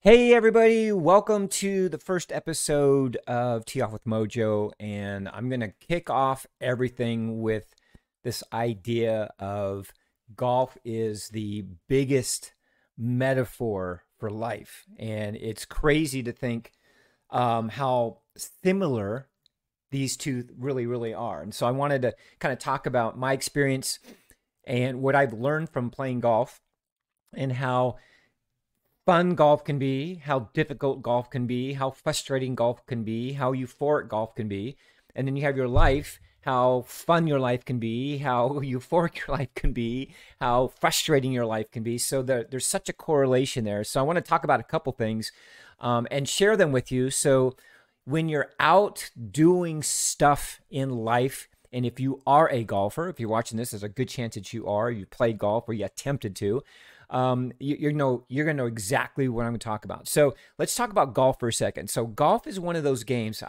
Hey everybody, welcome to the first episode of Tee Off with Mojo, and I'm going to kick off everything with this idea of golf is the biggest metaphor for life. And it's crazy to think how similar these two really are. And so I wanted to kind of talk about my experience and what I've learned from playing golf and how fun golf can be, how difficult golf can be, how frustrating golf can be, how euphoric golf can be. And then you have your life, how fun your life can be, how euphoric your life can be, how frustrating your life can be. So there's such a correlation there. So I want to talk about a couple things and share them with you. So when you're out doing stuff in life, and if you are a golfer, if you're watching this, there's a good chance that you are, you played golf or you attempted to, you're going to know exactly what I'm going to talk about. So let's talk about golf for a second. So golf is one of those games.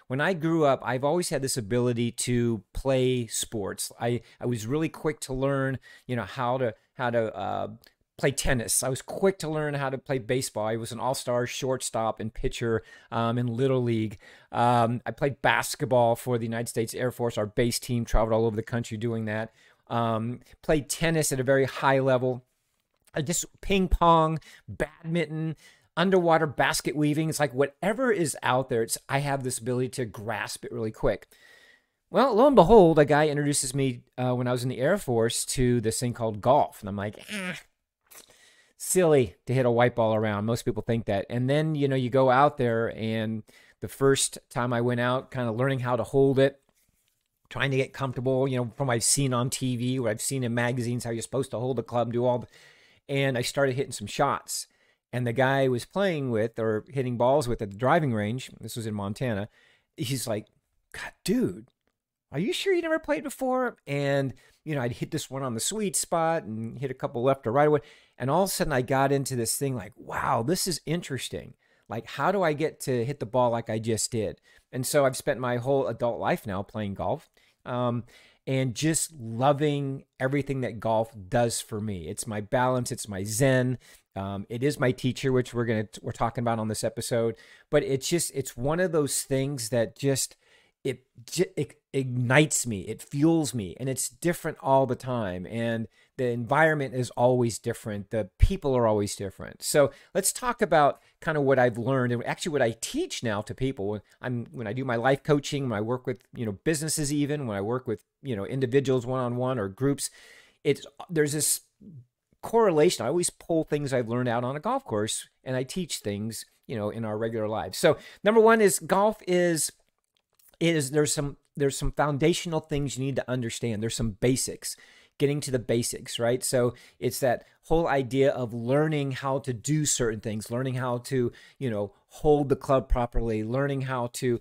When I grew up, I've always had this ability to play sports. I was really quick to learn, how to play tennis. I was quick to learn how to play baseball. I was an all-star shortstop and pitcher in Little League. I played basketball for the United States Air Force. Our base team traveled all over the country doing that. Played tennis at a very high level. Just ping pong, badminton, underwater basket weaving. It's like whatever is out there, I have this ability to grasp it really quick. Well, lo and behold, a guy introduces me when I was in the Air Force to this thing called golf. And I'm like, silly to hit a white ball around. Most people think that. And then, you go out there, and the first time I went out, kind of learning how to hold it, trying to get comfortable, from what I've seen on TV, what I've seen in magazines, how you're supposed to hold the club, do all the... And I started hitting some shots. And the guy I was playing with or hitting balls with at the driving range, this was in Montana, he's like, God, dude, are you sure you never played before? And, I'd hit this one on the sweet spot and hit a couple left or right away. And all of a sudden I got into this thing like, wow, this is interesting. Like, how do I get to hit the ball like I just did? And so I've spent my whole adult life now playing golf. And just loving everything that golf does for me. It's my balance. It's my zen. It is my teacher, which we're talking about on this episode. But it's one of those things that it ignites me. It fuels me, and it's different all the time. And the environment is always different. The people are always different. So let's talk about kind of what I've learned and actually what I teach now to people. When I do my life coaching, when I work with, businesses, even when I work with, individuals one-on-one or groups, there's this correlation. I always pull things I've learned out on a golf course, and I teach things, in our regular lives. So number one is golf is there's some foundational things you need to understand. There's some basics, getting to the basics, right? So it's that whole idea of learning how to do certain things, learning how to, hold the club properly, learning how to,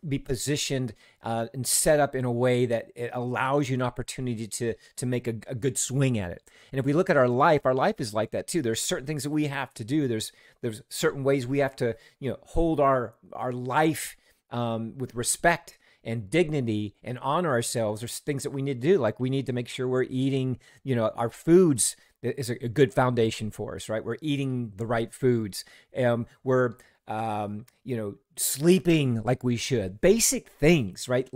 be positioned and set up in a way that it allows you an opportunity to make a good swing at it. And if we look at our life is like that too. There's certain things that we have to do. There's certain ways we have to, hold our life with respect and dignity and honor ourselves. There's things that we need to do. Like we need to make sure we're eating, our foods is a good foundation for us, right? We're eating the right foods. We're, sleeping like we should. Basic things, right?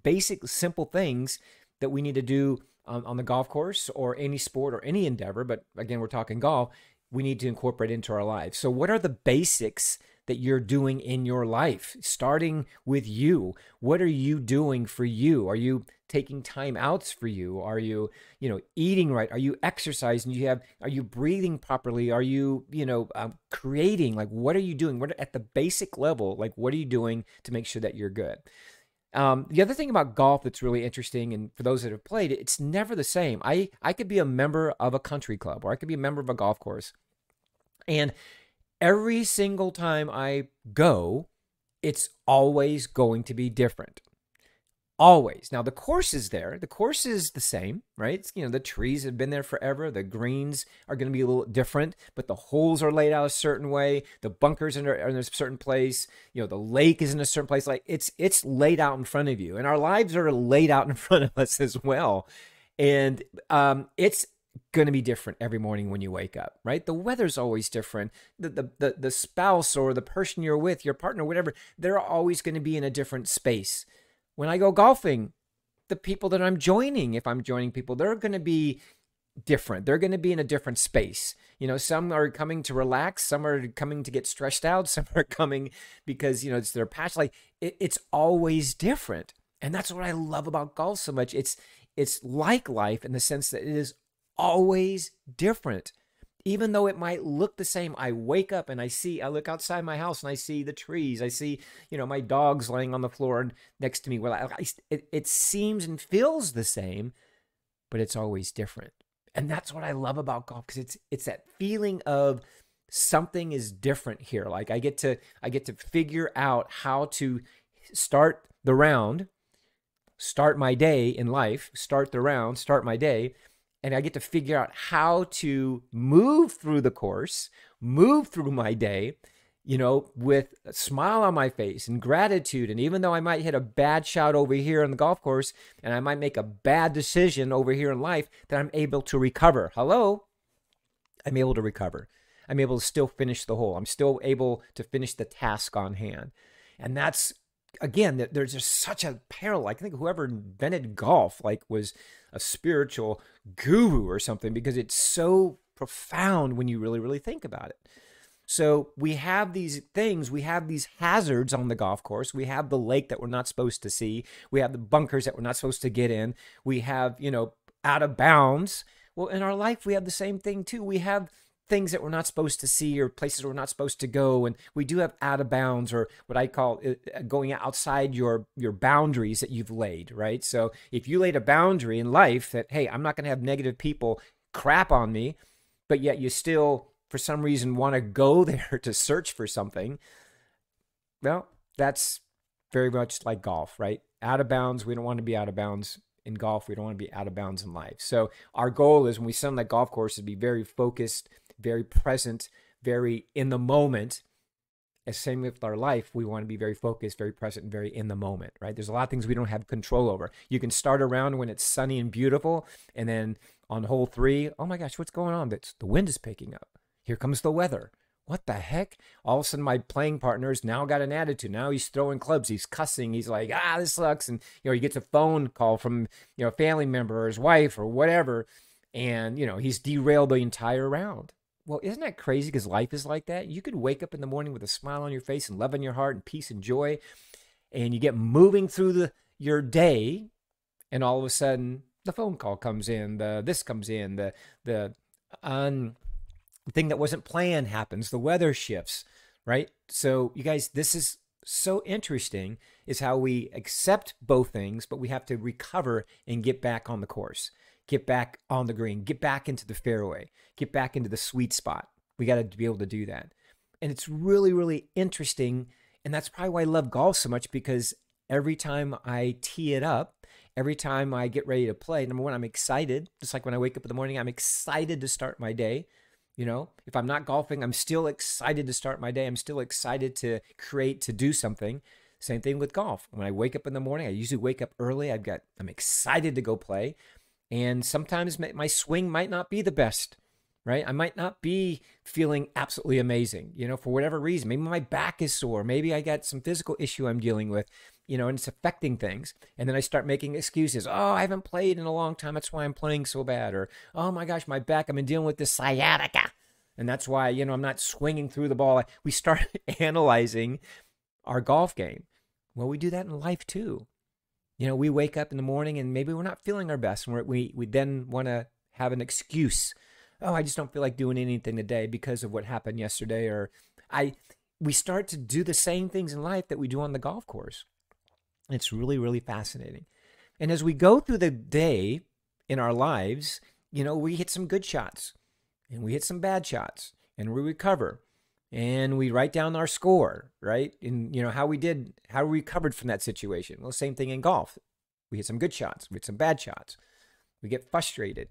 Basic, simple things that we need to do on the golf course or any sport or any endeavor. But again, we're talking golf. We need to incorporate into our lives. So what are the basics that you're doing in your life, starting with you? What are you doing for you? Are you taking time outs for you? Are you, eating right? Are you exercising? Are you breathing properly? Are you, creating? Like, what are you doing? What at the basic level, like, what are you doing to make sure that you're good? The other thing about golf that's really interesting, and for those that have played it, it's never the same. I could be a member of a country club, or I could be a member of a golf course, and every single time I go, it's always going to be different. Always. Now, the course is there. The course is the same, right? It's, the trees have been there forever. The greens are going to be a little different, but the holes are laid out a certain way. The bunkers are in a certain place. The lake is in a certain place. Like it's laid out in front of you, and our lives are laid out in front of us as well. And it's going to be different every morning when you wake up, right? The weather's always different. The spouse or the person you're with, your partner, whatever, they're always going to be in a different space. When I go golfing, the people that I'm joining, if I'm joining people, they're going to be different. They're going to be in a different space. Some are coming to relax. Some are coming to get stressed out. Some are coming because, it's their passion. Like it's always different. And that's what I love about golf so much. It's like life in the sense that it is always different. Even though it might look the same, I wake up and I look outside my house and I see the trees. I see, my dogs laying on the floor next to me. Well, it seems and feels the same, but it's always different. And that's what I love about golf, because it's that feeling of something is different here. Like I get to figure out how to start the round, start my day in life, start the round, start my day. And I get to figure out how to move through the course, move through my day, with a smile on my face and gratitude. And even though I might hit a bad shot over here on the golf course, and I might make a bad decision over here in life, that I'm able to recover. Hello? I'm able to recover. I'm able to still finish the hole. I'm still able to finish the task on hand. And that's, again, there's just such a parallel. I think whoever invented golf was a spiritual guru or something, because it's so profound when you really, really think about it. So we have these things, we have these hazards on the golf course. We have the lake that we're not supposed to see. We have the bunkers that we're not supposed to get in. We have, out of bounds. Well, in our life, we have the same thing too. We have things that we're not supposed to see, or places we're not supposed to go. And we do have out of bounds, or what I call going outside your boundaries that you've laid, right? So if you laid a boundary in life that, hey, I'm not going to have negative people crap on me, but yet you still, for some reason, want to go there to search for something, well, that's very much like golf, right? Out of bounds. We don't want to be out of bounds in golf. We don't want to be out of bounds in life. So our goal is, when we sit on that golf course, is to be very focused, very present, very in the moment. As same with our life, we want to be very focused, very present, and very in the moment, right? There's a lot of things we don't have control over. You can start around when it's sunny and beautiful, and then on hole 3, oh my gosh, what's going on? The wind is picking up. Here comes the weather. What the heck? All of a sudden, my playing partner's now got an attitude. Now he's throwing clubs. He's cussing. He's like, this sucks. And, he gets a phone call from, a family member or his wife or whatever. And, he's derailed the entire round. Well, isn't that crazy? Because life is like that. You could wake up in the morning with a smile on your face and love in your heart and peace and joy. And you get moving through your day. And all of a sudden, the phone call comes in. This comes in. The thing that wasn't planned happens. The weather shifts, right? So you guys, this is so interesting, is how we accept both things, but we have to recover and get back on the course, get back on the green, get back into the fairway, get back into the sweet spot. We got to be able to do that. And it's really, really interesting. And that's probably why I love golf so much, because every time I tee it up, every time I get ready to play, number one, I'm excited. Just like when I wake up in the morning, I'm excited to start my day. If I'm not golfing, I'm still excited to start my day. I'm still excited to create, to do something. Same thing with golf. When I wake up in the morning, I usually wake up early. I'm excited to go play. And sometimes my swing might not be the best, right? I might not be feeling absolutely amazing, for whatever reason. Maybe my back is sore. Maybe I got some physical issue I'm dealing with, and it's affecting things. And then I start making excuses. Oh, I haven't played in a long time. That's why I'm playing so bad. Or, oh my gosh, my back, I've been dealing with this sciatica. And that's why, I'm not swinging through the ball. We start analyzing our golf game. Well, we do that in life too. We wake up in the morning and maybe we're not feeling our best. And we then want to have an excuse. Oh, I just don't feel like doing anything today because of what happened yesterday. Or we start to do the same things in life that we do on the golf course. It's really, really fascinating. And as we go through the day in our lives, we hit some good shots and we hit some bad shots and we recover and we write down our score, right? And, how we recovered from that situation. Well, same thing in golf. We hit some good shots. We hit some bad shots. We get frustrated.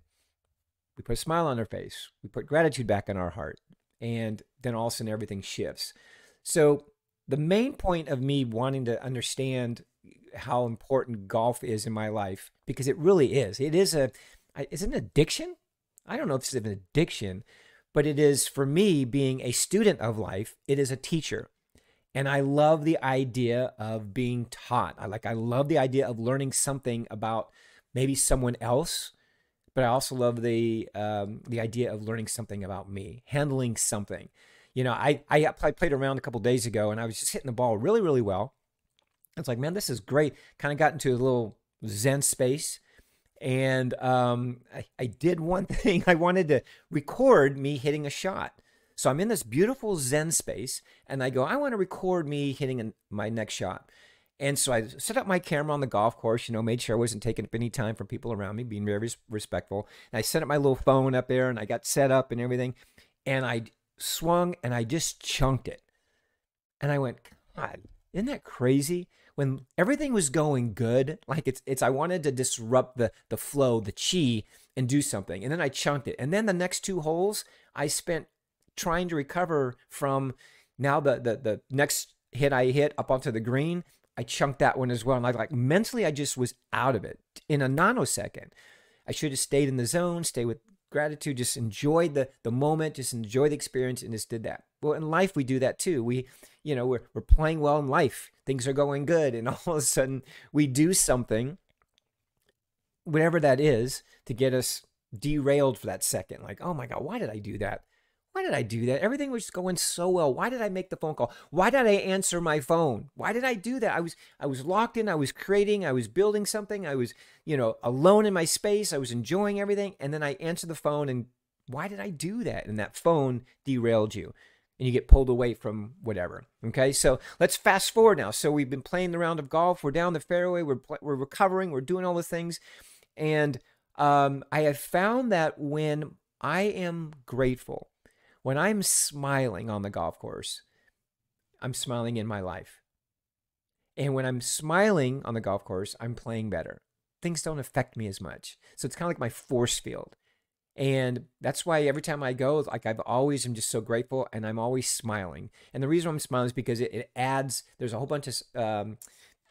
We put a smile on our face. We put gratitude back in our heart. And then all of a sudden everything shifts. So the main point of me wanting to understand how important golf is in my life, because it really is. It's an addiction. I don't know if it's an addiction, but it is for me being a student of life, it is a teacher. And I love the idea of being taught. I love the idea of learning something about maybe someone else, but I also love the idea of learning something about me, handling something. You know, I played around a couple days ago, and I was just hitting the ball really, really well. It's like, man, this is great. Kind of got into a little Zen space. And I did one thing. I wanted to record me hitting a shot. So I'm in this beautiful Zen space, and I go, I want to record me hitting my next shot. And so I set up my camera on the golf course, you know, made sure I wasn't taking up any time from people around me, being very respectful. And I set up my little phone up there, and I got set up and everything. And I swung, and I just chunked it. And I went, God, isn't that crazy? When everything was going good, like I wanted to disrupt the flow, the chi, and do something. And then I chunked it. And then the next 2 holes, I spent trying to recover from. Now the next hit I hit up onto the green, I chunked that one as well. And like mentally, I just was out of it in a nanosecond. I should have stayed in the zone, stay with gratitude, just enjoyed the moment, just enjoy the experience, and just did that. Well, in life, we do that too. We're playing well in life. Things are going good. And all of a sudden we do something, whatever that is, to get us derailed for that second. Like, oh my God, why did I do that? Why did I do that? Everything was going so well. Why did I make the phone call? Why did I answer my phone? Why did I do that? I was locked in. I was creating. I was building something. I was, alone in my space. I was enjoying everything. And then I answered the phone, and why did I do that? And that phone derailed you, and you get pulled away from whatever. Okay, so let's fast forward now. So we've been playing the round of golf. We're down the fairway. We're recovering. We're doing all the things. And I have found that when I am grateful, when I'm smiling on the golf course, I'm smiling in my life. And when I'm smiling on the golf course, I'm playing better. Things don't affect me as much. So it's kind of like my force field. And that's why every time I go, like I'm just so grateful, and I'm always smiling. And the reason I'm smiling is because it adds, there's a whole bunch of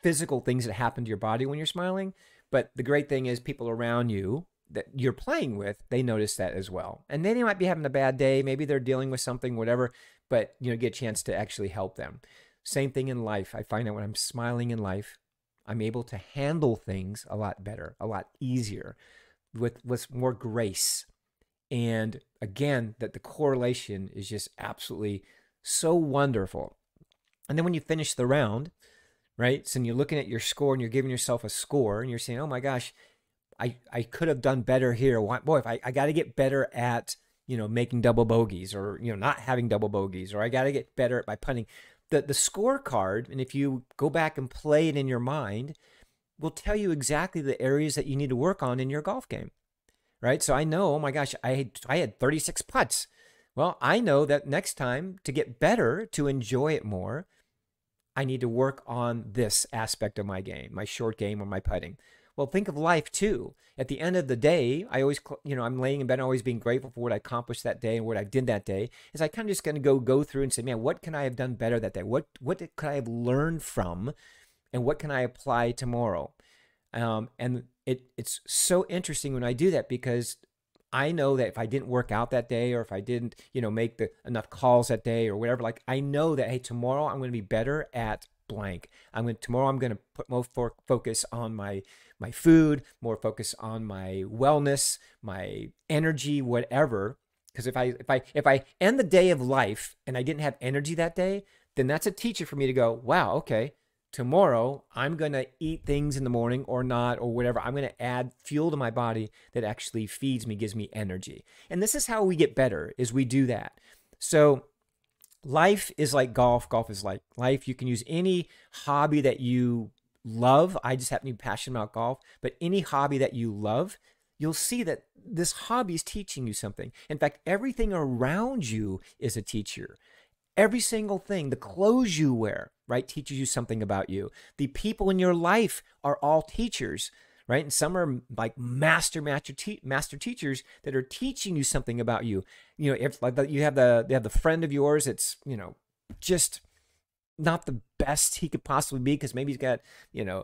physical things that happen to your body when you're smiling. But the great thing is people around you that you're playing with, they notice that as well. And they might be having a bad day. Maybe they're dealing with something, whatever, but get a chance to actually help them. Same thing in life. I find that when I'm smiling in life, I'm able to handle things a lot better, a lot easier, with more grace. And again, that the correlation is just absolutely so wonderful. And then when you finish the round, right? So you're looking at your score and you're giving yourself a score and you're saying, oh my gosh, I could have done better here. Boy, if I got to get better at, making double bogeys, or, not having double bogeys, or I got to get better at my putting. The scorecard, and if you go back and play it in your mind, will tell you exactly the areas that you need to work on in your golf game, right? So I know, oh my gosh, I had 36 putts. Well, I know that next time, to get better, to enjoy it more, I need to work on this aspect of my game, my short game, or my putting. Well, think of life too. At the end of the day, I always, I'm laying in bed, always being grateful for what I accomplished that day and what I did that day. Is I kind of just going to go through and say, man, what can I have done better that day? What could I have learned from, and what can I apply tomorrow? And it's so interesting when I do that, because I know that if I didn't work out that day, or if I didn't, make enough calls that day or whatever, like I know that, hey, tomorrow I'm going to be better at blank. Tomorrow I'm going to put more focus on my food, more focus on my wellness, my energy, whatever. Because if I end the day of life and I didn't have energy that day, then that's a teacher for me to go, wow, okay, tomorrow I'm going to eat things in the morning or not, or whatever. I'm going to add fuel to my body that actually feeds me, gives me energy. And this is how we get better, is we do that. So life is like golf. Golf is like life. You can use any hobby that you love. I just happen to be passionate about golf, but any hobby that you love, you'll see that this hobby is teaching you something. In fact, everything around you is a teacher. Every single thing, the clothes you wear, right, teaches you something about you. The people in your life are all teachers, right? And some are like master teachers that are teaching you something about you. If like you have the friend of yours, it's just not the best he could possibly be, because maybe he's got a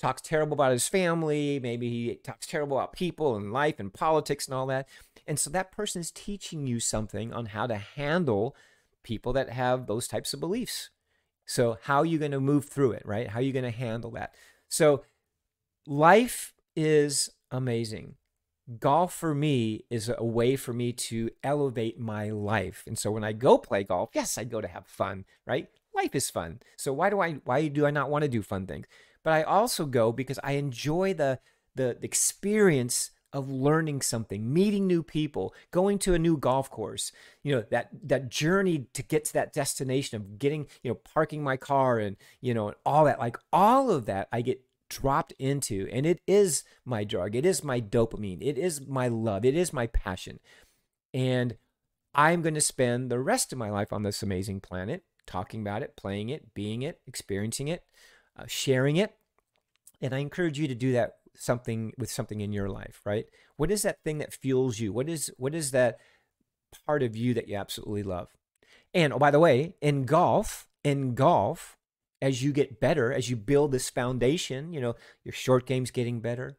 talks terrible about his family. Maybe he talks terrible about people and life and politics and all that. And so that person is teaching you something on how to handle people that have those types of beliefs. So how are you going to move through it, right? How are you going to handle that? So life is amazing. Golf for me is a way for me to elevate my life. And so when I go play golf, yes, I go to have fun, right? Life is fun. So why do I not want to do fun things? But I also go because I enjoy the experience of learning something, meeting new people, going to a new golf course, that journey to get to that destination of getting, parking my car and, all that, like all of that I get dropped into, and it is my drug. It is my dopamine. It is my love. It is my passion. And I'm going to spend the rest of my life on this amazing planet talking about it, playing it, being it, experiencing it, sharing it. And I encourage you to do that with something in your life, right? What is that thing that fuels you? What is that part of you that you absolutely love? And oh, by the way, in golf, as you get better, as you build this foundation, your short game's getting better,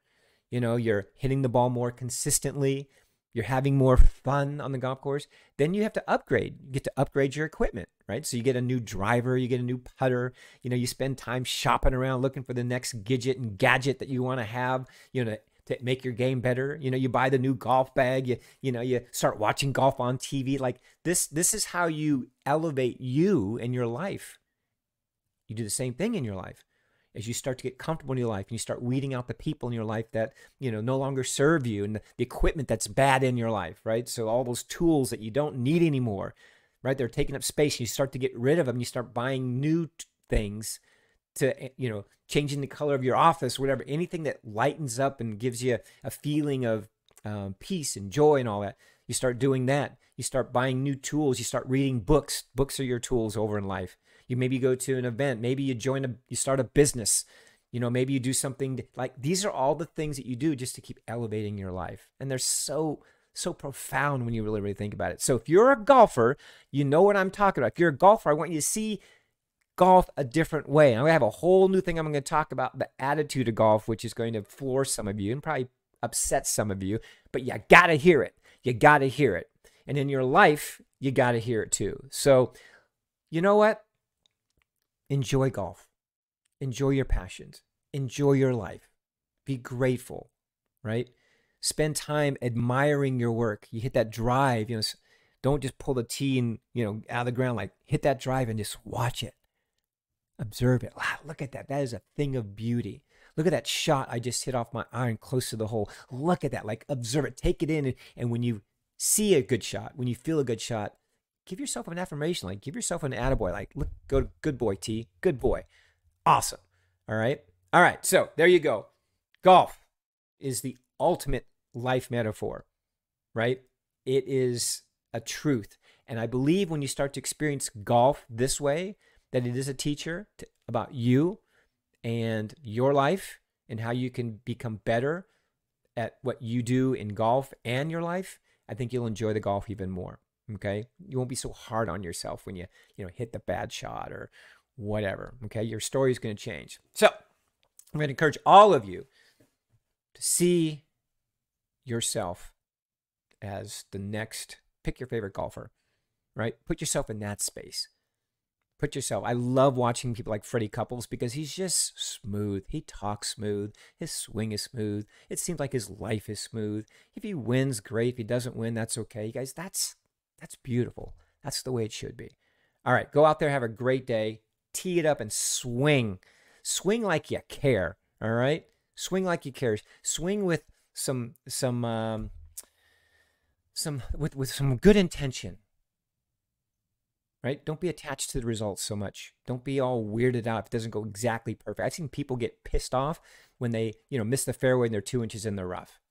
you're hitting the ball more consistently, you're having more fun on the golf course, then you have to upgrade. You get to upgrade your equipment, right? So you get a new driver, you get a new putter, you spend time shopping around looking for the next gadget that you want to have, to make your game better. You buy the new golf bag, you start watching golf on TV. Like this is how you elevate you in your life. You do the same thing in your life. As you start to get comfortable in your life and you start weeding out the people in your life that, no longer serve you, and the equipment that's bad in your life, right? So all those tools that you don't need anymore, right? They're taking up space. You start to get rid of them. You start buying new things to, changing the color of your office, whatever, anything that lightens up and gives you a feeling of peace and joy and all that. You start doing that. You start buying new tools. You start reading books. Books are your tools over in life. You maybe go to an event. Maybe you start a business. Maybe you do something like, these are all the things that you do just to keep elevating your life. And they're so profound when you really, really think about it. So if you're a golfer, you know what I'm talking about. If you're a golfer, I want you to see golf a different way. And I have a whole new thing I'm going to talk about, the attitude of golf, which is going to floor some of you and probably upset some of you, but you got to hear it. You got to hear it. And in your life, you got to hear it too. So you know what? Enjoy golf. Enjoy your passions. Enjoy your life. Be grateful, right? Spend time admiring your work. You hit that drive, don't just pull the tee and, out of the ground. Like, hit that drive and just watch it. Observe it. Wow, look at that. That is a thing of beauty. Look at that shot I just hit off my iron close to the hole. Look at that. Like, observe it. Take it in. And when you see a good shot, when you feel a good shot, give yourself an affirmation. Like, give yourself an attaboy. Like, look, good boy, T. Good boy. Awesome. All right. So there you go. Golf is the ultimate life metaphor, right? It is a truth. And I believe when you start to experience golf this way, that it is a teacher about you and your life and how you can become better at what you do in golf and your life. I think you'll enjoy the golf even more. Okay. You won't be so hard on yourself when you hit the bad shot or whatever. Okay. Your story is going to change. So I'm going to encourage all of you to see yourself as the next, pick your favorite golfer, right? Put yourself in that space. I love watching people like Freddie Couples because he's just smooth. He talks smooth. His swing is smooth. It seems like his life is smooth. If he wins, great. If he doesn't win, that's okay. You guys, that's beautiful. That's the way it should be. All right, go out there, have a great day. Tee it up and swing. Swing like you care, all right? Swing like you care. Swing with some good intention. Right? Don't be attached to the results so much. Don't be all weirded out if it doesn't go exactly perfect. I've seen people get pissed off when they, miss the fairway and they're 2 inches in the rough.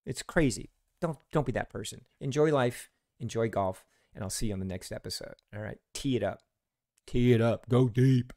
It's crazy. Don't be that person. Enjoy life, enjoy golf, and I'll see you on the next episode. All right. Tee it up. Tee it up. Go deep.